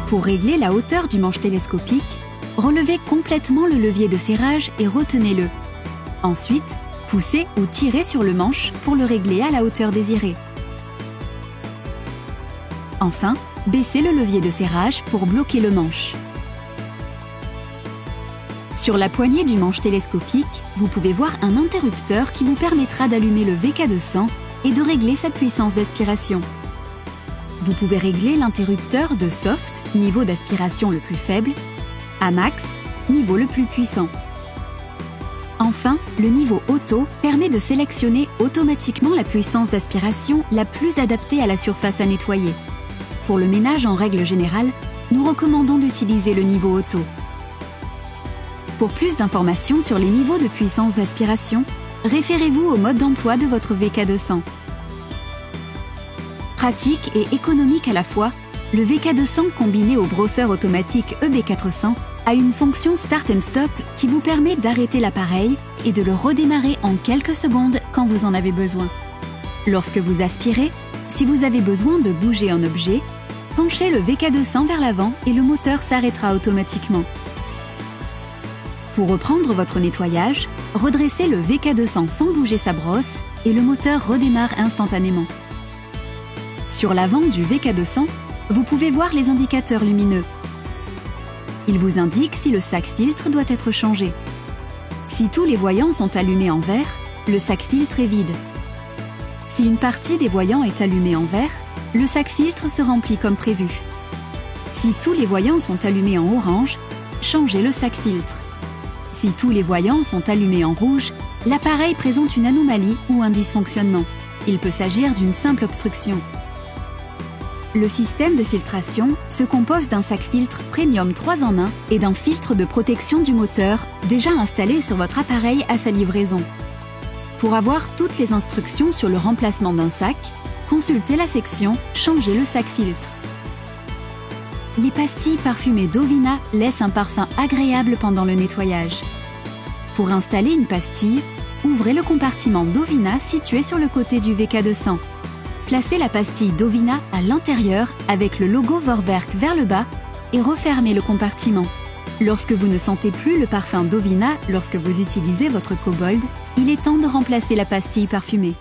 Pour régler la hauteur du manche télescopique, relevez complètement le levier de serrage et retenez-le. Ensuite, poussez ou tirez sur le manche pour le régler à la hauteur désirée. Enfin, baissez le levier de serrage pour bloquer le manche. Sur la poignée du manche télescopique, vous pouvez voir un interrupteur qui vous permettra d'allumer le VK200 et de régler sa puissance d'aspiration. Vous pouvez régler l'interrupteur de soft, niveau d'aspiration le plus faible, à max, niveau le plus puissant. Enfin, le niveau auto permet de sélectionner automatiquement la puissance d'aspiration la plus adaptée à la surface à nettoyer. Pour le ménage en règle générale, nous recommandons d'utiliser le niveau auto. Pour plus d'informations sur les niveaux de puissance d'aspiration, référez-vous au mode d'emploi de votre VK200. Pratique et économique à la fois, le VK200 combiné au brosseur automatique EB400 a une fonction Start and Stop qui vous permet d'arrêter l'appareil et de le redémarrer en quelques secondes quand vous en avez besoin. Lorsque vous aspirez, si vous avez besoin de bouger un objet, penchez le VK200 vers l'avant et le moteur s'arrêtera automatiquement. Pour reprendre votre nettoyage, redressez le VK200 sans bouger sa brosse et le moteur redémarre instantanément. Sur l'avant du VK200, vous pouvez voir les indicateurs lumineux. Ils vous indiquent si le sac filtre doit être changé. Si tous les voyants sont allumés en vert, le sac filtre est vide. Si une partie des voyants est allumée en vert, le sac filtre se remplit comme prévu. Si tous les voyants sont allumés en orange, changez le sac filtre. Si tous les voyants sont allumés en rouge, l'appareil présente une anomalie ou un dysfonctionnement. Il peut s'agir d'une simple obstruction. Le système de filtration se compose d'un sac filtre Premium 3 en 1 et d'un filtre de protection du moteur déjà installé sur votre appareil à sa livraison. Pour avoir toutes les instructions sur le remplacement d'un sac, consultez la section « Changer le sac filtre ». Les pastilles parfumées Dovina laissent un parfum agréable pendant le nettoyage. Pour installer une pastille, ouvrez le compartiment Dovina situé sur le côté du VK200. Placez la pastille Dovina à l'intérieur avec le logo Vorwerk vers le bas et refermez le compartiment. Lorsque vous ne sentez plus le parfum Dovina lorsque vous utilisez votre Kobold, il est temps de remplacer la pastille parfumée.